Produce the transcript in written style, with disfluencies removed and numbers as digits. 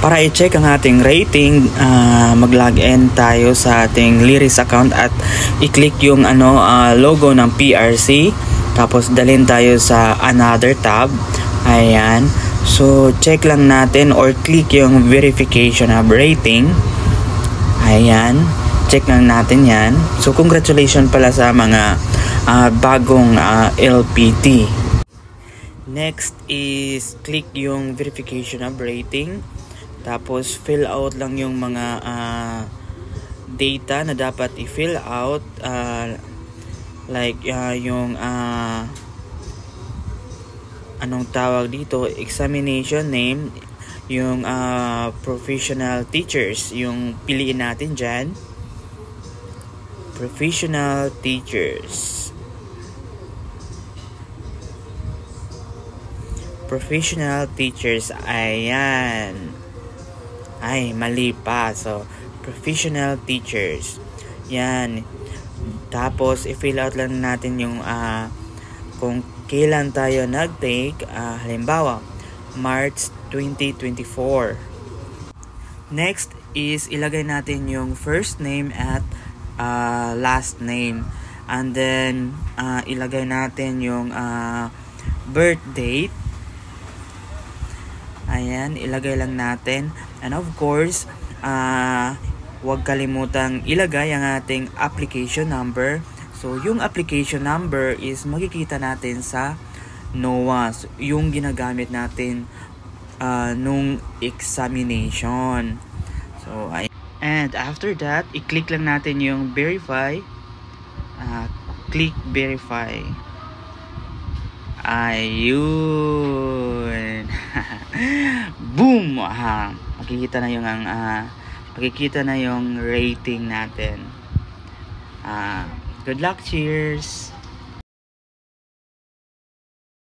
Para i-check ang ating rating, mag-login tayo sa ating Lyris account at i-click yung logo ng PRC. Tapos dalhin tayo sa another tab. Ayan. So check lang natin or click yung verification of rating. Ayan. Check lang natin yan. So congratulations pala sa mga bagong LPT. Next is click yung verification of rating. Tapos fill out lang yung mga data na dapat i-fill out, like yung anong tawag dito, examination name, yung professional teachers, yung piliin natin dyan, professional teachers. Professional teachers, ayan. Ay, mali pa. So, professional teachers. Yan. Tapos, i-fill out lang natin yung kung kailan tayo nag-take. Halimbawa, March 2024. Next is ilagay natin yung first name at last name. And then, ilagay natin yung birth date. Ayan, ilagay lang natin. And of course, huwag kalimutang ilagay ang ating application number. So, yung application number is makikita natin sa NOAA. So, yung ginagamit natin nung examination. So, and after that, i-click lang natin yung verify. Click verify. Ayun. Boom! Makikita na yung rating natin. Good luck, cheers!